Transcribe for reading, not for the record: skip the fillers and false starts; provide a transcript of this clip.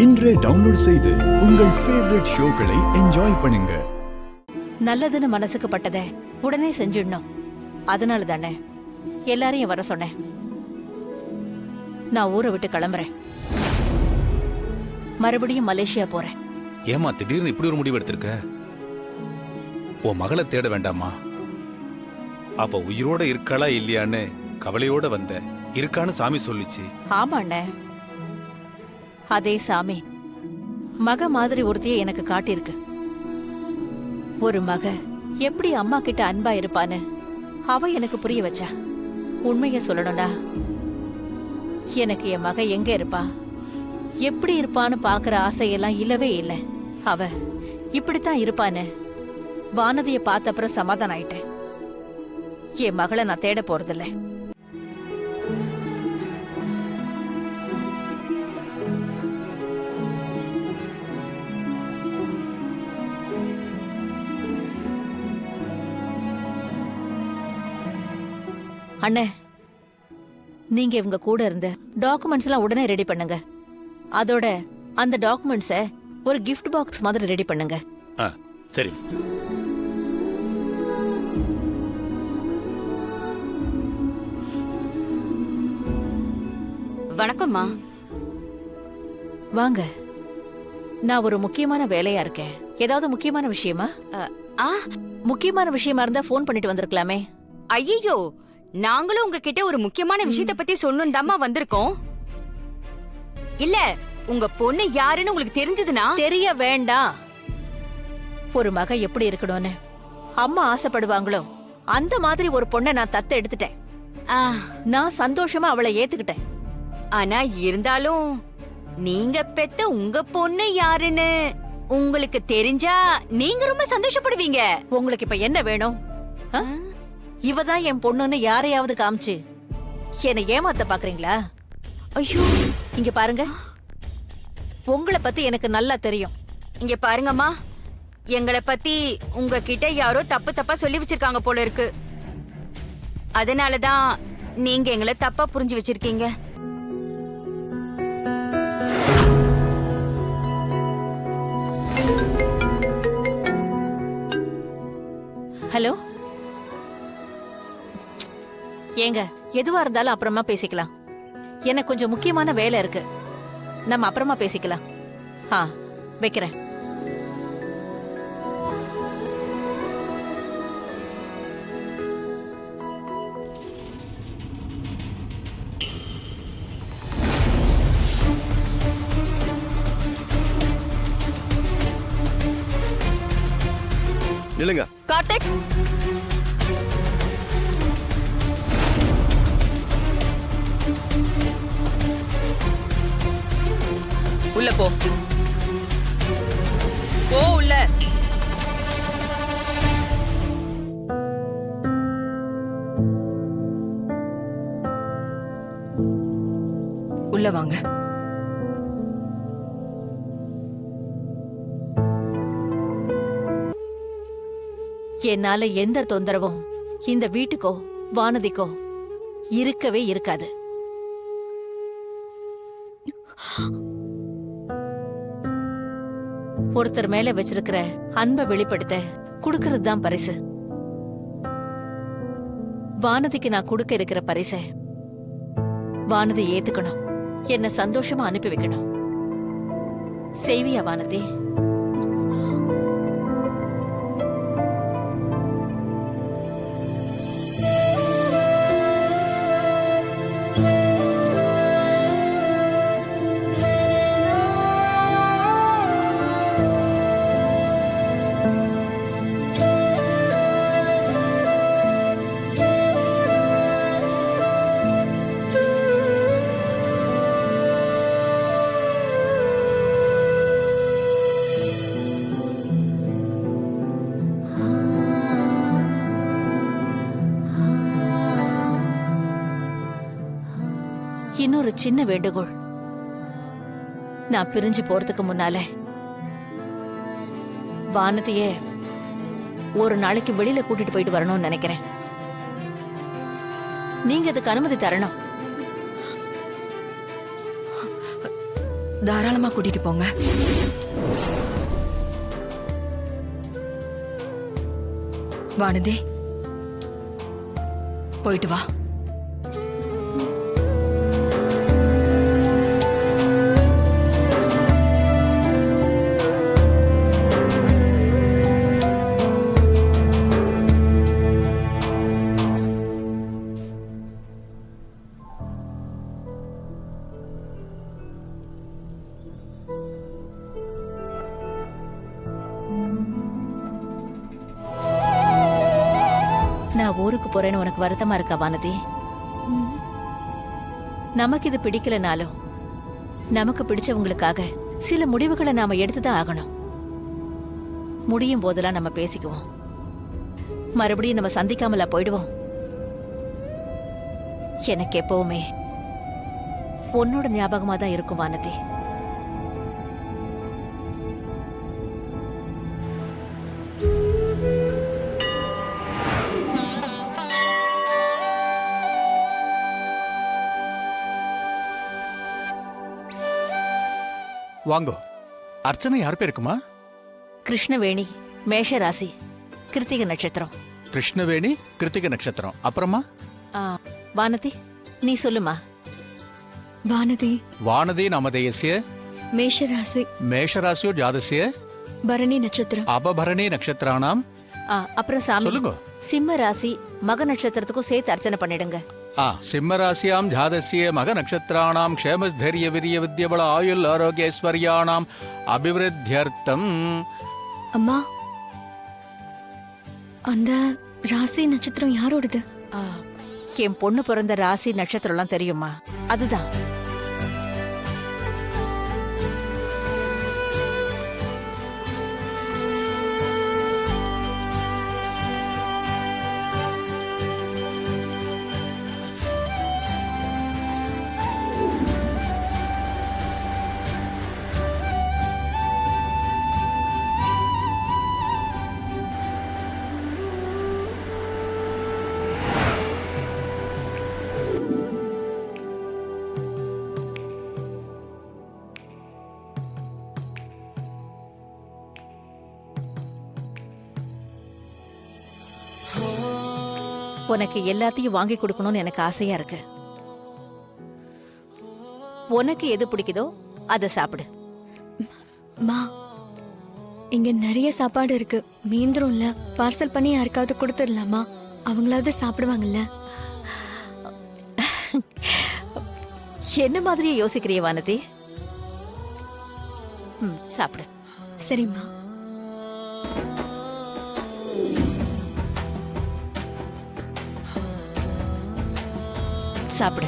இன்றே டவுன்லோட் செய்து உங்கள் ஃபேவரட் ஷோக்களை என்ஜாய் பண்ணுங்க. நல்லதுன்னு மனசுக்கு பட்டதை உடனே செஞ்சிடணும். அதனால தானே எல்லாரையும் வர சொன்னேன். நான் ஊரை விட்டு கிளம்புறேன். மறுபடியும் மலேசியா போறேன். ஏமா திடீர்னு இப்படி ஒரு முடிவு எடுத்திருக்க? உன் மகளை தேட வேண்டாமா? அப்ப உயிரோட இருக்காளா இல்லையான்னு கவலையோட வந்த. இருக்கான்னு சாமி சொல்லிச்சு. ஆமாண்ண, அதே சாமி மக மாதிரி ஒருத்தைய எனக்கு காட்டியிருக்கு. ஒரு மக எப்படி அம்மா கிட்ட அன்பா இருப்பான்னு அவ எனக்கு புரிய வச்சா. உண்மைய சொல்லணும்டா, எனக்கு என் மக எங்க இருப்பா, எப்படி இருப்பான்னு பாக்குற ஆசையெல்லாம் இல்லவே இல்லை. அவ இப்படித்தான் இருப்பான்னு வானதிய பார்த்த அப்புறம் சமாதானம் ஆயிட்டேன். என் மகளை நான் தேட போறதில்லை. அண்ணே, நீங்க இவங்க கூட இருந்து டாக்குமெண்ட்ஸ் எல்லாம் உடனே ரெடி பண்ணுங்க. அதோட அந்த டாக்குமெண்ட்ஸ ஒரு கிஃப்ட் பாக்ஸ் மாதிரி ரெடி பண்ணுங்க. சரி. வணக்கம்மா. வாங்க. நான் ஒரு முக்கியமான வேலையா இருக்கேன். ஏதாவது முக்கியமான விஷயமா? முக்கியமான விஷயமா இருந்தா போன் பண்ணிட்டு வந்திருக்கலாமே. ஐயோ, நாங்களும் உங்ககிட்ட ஒரு முக்கியமான விஷயத்த பத்தி சொல்லணும் தாமா வந்திருக்கோம். இல்ல, உங்க பொண்ணு யாருன்னு உங்களுக்கு தெரிஞ்சதுன்னா? தெரிய வேண்டாம். ஒரு மக எப்படி இருக்கணும்னு அம்மா ஆசைப்படுவாங்களோ அந்த மாதிரி ஒரு பொண்ணை நான் தத்து எடுத்துட்டேன். நான் சந்தோஷமா அவளை ஏத்துக்கிட்டேன். ஆனா இருந்தாலும் நீங்க பெத்த உங்க பொண்ணு யாருன்னு உங்களுக்கு தெரிஞ்சா நீங்க ரொம்ப சந்தோஷப்படுவீங்க. உங்களுக்கு இப்ப என்ன வேணும்? இவதான் என் பொண்ணுன்னு யாரையாவது காமிச்சு என்னை ஏமாத்த பாக்குறீங்களா? ஐயோ, இங்க பாருங்க, உங்களை பத்தி எனக்கு நல்லா தெரியும். இங்க பாருங்கம்மா, எங்களை பத்தி உங்ககிட்ட யாரோ தப்பு தப்பா சொல்லி வச்சிருக்காங்க போல இருக்கு. அதனாலதான் நீங்க எங்களை தப்பா புரிஞ்சு வச்சிருக்கீங்க. ஹலோ, ஏங்க, எதுவா இருந்தாலும் அப்புறமா பேசிக்கலாம். எனக்கு கொஞ்சம் முக்கியமான வேலை இருக்கு. நம்ம அப்புறமா பேசிக்கலாம். வைக்கிறேன். நில்லுங்க. கார்த்திக், உள்ள போ. போ உள்ள. உள்ள வாங்க. என்னால எந்த தொந்தரவும் இந்த வீட்டுக்கோ வானதிக்கோ இருக்கவே இருக்காது. ஒருத்தர் மேல வச்சிருக்கிற அன்பை வெளிப்படுத்த குடுக்கறது தான் பரிசு. வானதிக்கு நான் கொடுக்க இருக்கிற பரிசை வானதி ஏத்துக்கணும். என்ன சந்தோஷமா அனுப்பி வைக்கணும். செய்வியா வானதி? இன்னொரு சின்ன வேண்டுகோள். நான் பிரிஞ்சு போறதுக்கு முன்னால வானதியே ஒரு நாளைக்கு வெளியில கூட்டிட்டு போயிட்டு வரணும்னு நினைக்கிறேன். நீங்க அதுக்கு அனுமதி தரணும். தாராளமா கூட்டிட்டு போங்க. வானதி, போயிட்டு வா. நான் ஊருக்கு போறேன்னு உனக்கு வருத்தமா இருக்கா வானதி? நமக்கு இது பிடிக்கலனாலும் நமக்கு பிடிச்சவங்களுக்காக சில முடிவுகளை நாம எடுத்துதான் ஆகணும். முடியும் போதெல்லாம் நம்ம பேசிக்குவோம். மறுபடியும் நம்ம சந்திக்காமலா போயிடுவோம்? எனக்கு எப்பவுமே உன்னோட ஞாபகமா தான் இருக்கும் வானதி. வாங்கோ. அர்ச்சனை யார் பேருக்குமா? கிருஷ்ணவேணி, மேஷராசி, கிருத்திகை நட்சத்திரம். கிருஷ்ணவேணி, கிருத்திகை நட்சத்திரம். அப்புறமா ஆ, வானதி நீ சொல்லுமா. வானதி வானதி நாமதேயஸ்ய மேஷராசி மேஷராசியோ ஜாதஸ்ய பரணி நட்சத்திரம். அபபரணி நட்சத்திரானாம். அப்புறம் சாமி, சொல்லுங்க. சிம்ம ராசி மக நட்சத்திரத்துக்கும் சேர்த்து அர்ச்சனை பண்ணிடுங்க. சிம்மராசியாம் ஜாதஸ்ய மக நட்சத்திரானாம் க்ஷேமஸ்தைரிய விரிய வித்யபல ஆயுள் ஆரோக்கிய ஐஸ்வர்யானாம் அபிவிருத்தியர்த்தம். அம்மா, அந்த ராசி நட்சத்திரம் யாரோடது? ஆ, என் பொண்ணு பிறந்த ராசி நட்சத்திரம்லாம் தெரியுமா? அதுதான். உனக்கு எல்லாத்தையும் வாங்கி கொடுக்கணும்னு எனக்கு ஆசையா இருக்கு. உனக்கு எது பிடிக்குதோ அதை சாப்பிடு. மா, இங்க நிறைய சாப்பாடு இருக்கு, மீந்துரும்ல. பார்சல் பண்ணி யாருக்காவது கொடுத்துடலாமா? அவங்களாவது சாப்பிடுவாங்கல்ல. என்ன மாதிரியே யோசிக்கிறிய வானதி? சாப்பிடு. சரிம்மா. சாப்பிடு.